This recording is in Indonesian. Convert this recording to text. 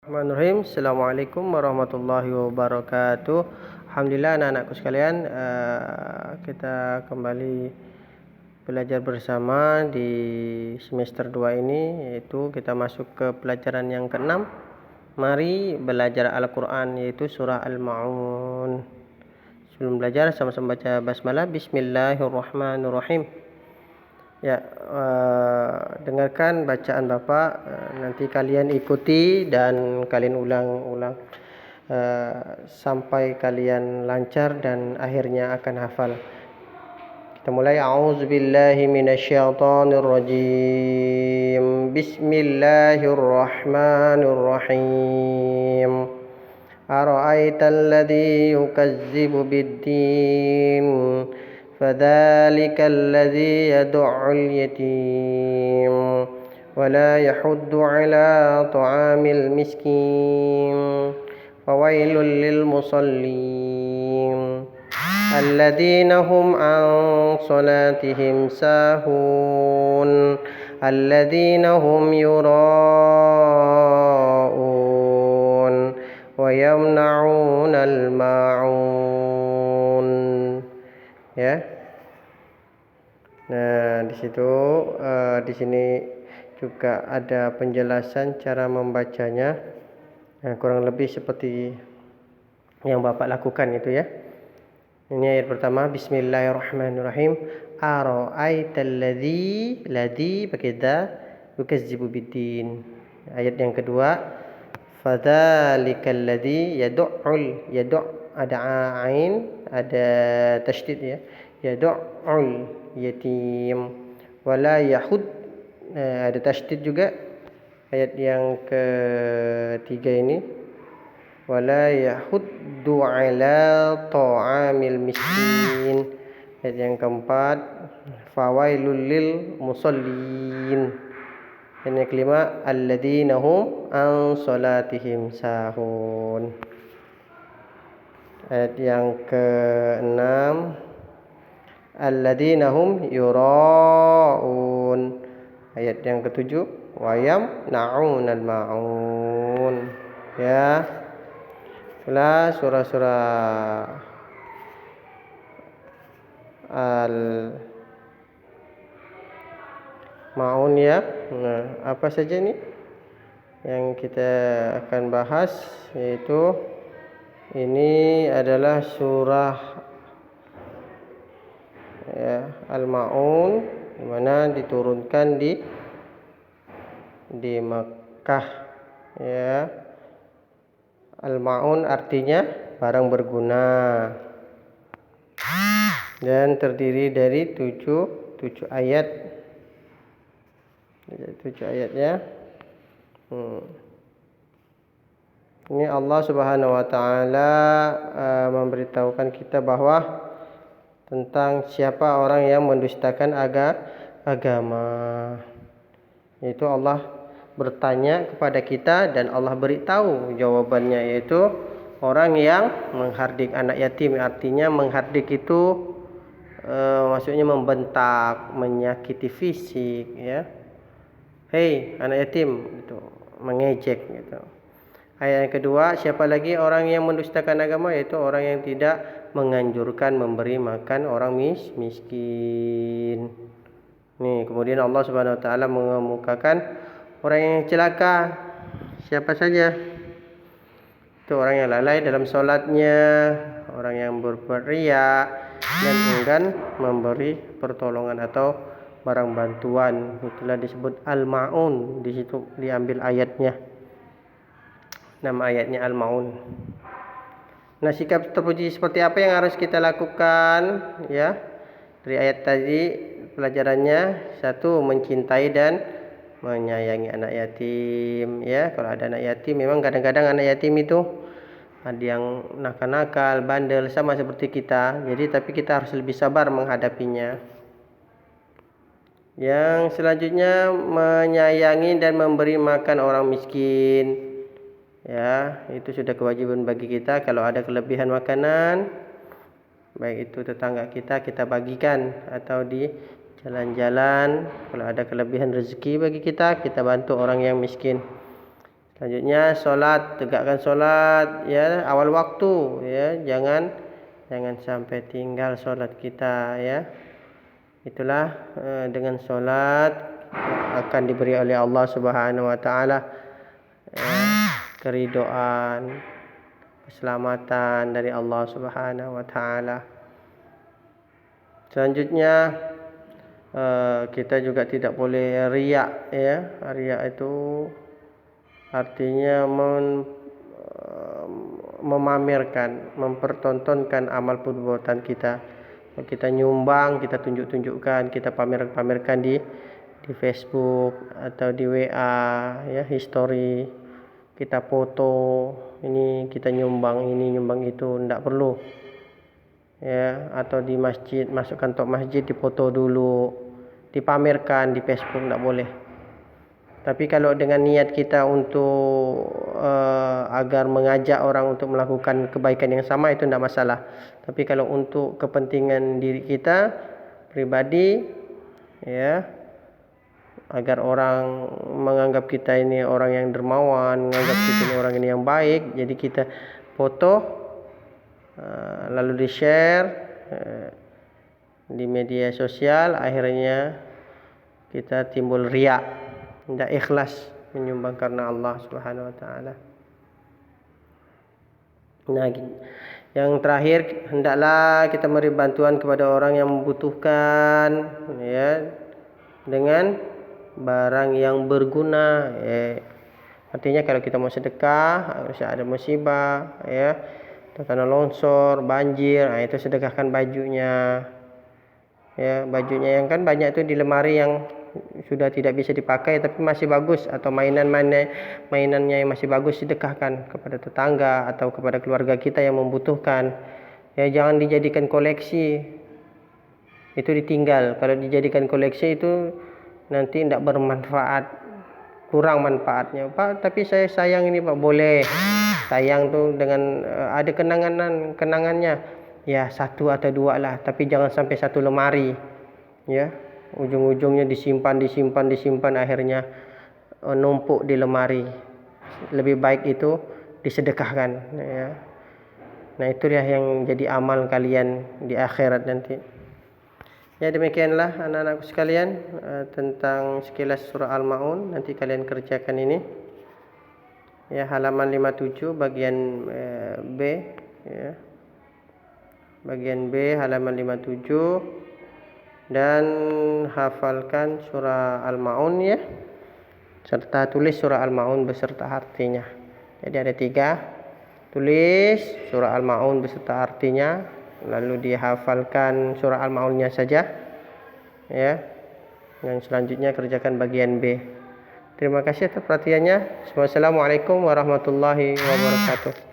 Bismillahirrahmanirrahim. Assalamualaikum warahmatullahi wabarakatuh. Alhamdulillah anak-anakku sekalian, kita kembali belajar bersama di semester 2 ini, yaitu kita masuk ke pelajaran yang ke-6. Mari belajar Al-Quran, yaitu surah Al-Ma'un. Sebelum belajar sama-sama baca basmalah. Bismillahirrahmanirrahim. Ya, dengarkan bacaan Bapak, nanti kalian ikuti dan kalian ulang-ulang sampai kalian lancar dan akhirnya akan hafal. Kita mulai. A'udzubillahi minasyaitonirrajim. Bismillahirrahmanirrahim. Ara'aital ladzi yukazzibu biddin فذلك الذي يدع اليتيم ولا يحض على طعام المسكين فويل للمصلين الذين هم عن صلاتهم ساهون الذين هم يراءون ويمنعون الماعون. Ya. Nah, di sini juga ada penjelasan cara membacanya. Nah, kurang lebih seperti yang Bapak lakukan itu ya. Ini ayat pertama, Bismillahirrahmanirrahim. Ara'aital ladzi pakai da yukazzibu biddin. Ayat yang kedua, fadzalikal ladzi yad'u ada ain, ada tasydid ya. Yad'ul yatim wala yahud, ada tasydid juga. Ayat yang ketiga ini, wala yahuddu ala ta'amil miskin. Ayat yang keempat, fawailul lil musallin. Ayat yang kelima, alladzina hum an salatihim sahun. Ayat yang ke-6, alladzina hum yura'un. Ayat yang ke-7, wa yamna'unal ma'un. Ya. Itulah surah-surah Al-Ma'un ya. Nah, apa saja nih yang kita akan bahas, yaitu ini adalah surah ya, Al-Ma'un, di mana diturunkan di Makkah ya. Al-Ma'un artinya barang berguna dan terdiri dari 7 ayat. 7 ayatnya. Ini Allah Subhanahu wa taala memberitahukan kita bahwa tentang siapa orang yang mendustakan agama. Yaitu Allah bertanya kepada kita dan Allah beritahu jawabannya, yaitu orang yang menghardik anak yatim. Artinya menghardik itu maksudnya membentak, menyakiti fisik ya. Hei anak yatim, gitu, mengejek gitu. Ayat yang kedua, siapa lagi orang yang mendustakan agama, yaitu orang yang tidak menganjurkan memberi makan orang miskin. Nih, kemudian Allah Subhanahu wa taala mengemukakan orang yang celaka. Siapa saja? Itu orang yang lalai dalam salatnya, orang yang berbuat riya dan enggan memberi pertolongan atau barang bantuan. Itulah disebut Al-Ma'un. Di situ diambil ayatnya. Nama ayatnya Al-Ma'un. Nah, sikap terpuji seperti apa yang harus kita lakukan ya? Dari ayat tadi pelajarannya, 1, mencintai dan menyayangi anak yatim ya. Kalau ada anak yatim, memang kadang-kadang anak yatim itu ada yang nakal-nakal, bandel sama seperti kita. Jadi tapi kita harus lebih sabar menghadapinya. Yang selanjutnya, menyayangi dan memberi makan orang miskin. Ya, itu sudah kewajiban bagi kita. Kalau ada kelebihan makanan, baik itu tetangga kita bagikan, atau di jalan-jalan kalau ada kelebihan rezeki bagi kita bantu orang yang miskin. Selanjutnya solat, tegakkan solat ya awal waktu ya, jangan sampai tinggal solat kita ya. Itulah dengan solat akan diberi oleh Allah Subhanahu wa taala keridhaan, keselamatan dari Allah Subhanahu wa taala. Selanjutnya kita juga tidak boleh riak ya. Riak itu artinya memamerkan, mempertontonkan amal perbuatan kita. Kalau kita nyumbang, kita tunjukkan, kita pamerkan di Facebook atau di WA ya, history. Kita foto, ini kita nyumbang ini, nyumbang itu, tidak perlu. Ya, atau di masjid, masuk kantor masjid difoto dulu, dipamerkan di Facebook, tidak boleh. Tapi kalau dengan niat kita untuk agar mengajak orang untuk melakukan kebaikan yang sama, itu tidak masalah. Tapi kalau untuk kepentingan diri kita pribadi ya, agar orang menganggap kita ini orang yang dermawan, menganggap kita ini orang ini yang baik, jadi kita foto lalu di-share di media sosial, akhirnya kita timbul riak, tidak ikhlas menyumbang karena Allah Subhanahu wa taala. Nah, yang terakhir, hendaklah kita memberi bantuan kepada orang yang membutuhkan ya, dengan barang yang berguna ya. Artinya kalau kita mau sedekah, harus ada musibah ya, karena longsor, banjir, itu sedekahkan bajunya ya. Bajunya yang kan banyak itu di lemari yang sudah tidak bisa dipakai tapi masih bagus, atau mainannya yang masih bagus, sedekahkan kepada tetangga atau kepada keluarga kita yang membutuhkan ya. Jangan dijadikan koleksi, itu ditinggal. Kalau dijadikan koleksi itu nanti tidak bermanfaat, kurang manfaatnya. Pak, tapi saya sayang ini Pak. Boleh sayang tuh dengan ada kenangannya ya, 1 atau 2 lah, tapi jangan sampai 1 lemari ya. Ujung-ujungnya disimpan, akhirnya numpuk di lemari. Lebih baik itu disedekahkan ya. Nah, itulah yang jadi amal kalian di akhirat nanti. Ya, demikianlah anak-anakku sekalian tentang sekilas surah Al-Maun. Nanti kalian kerjakan ini ya, halaman 57 bagian B ya. Bagian B halaman 57, dan hafalkan surah Al-Maun ya, serta tulis surah Al-Maun beserta artinya. Jadi ada 3, tulis surah Al-Maun beserta artinya, lalu dihafalkan surah Al-Maunnya saja ya, dan selanjutnya kerjakan bagian B. Terima kasih atas perhatiannya. Wassalamualaikum warahmatullahi wabarakatuh.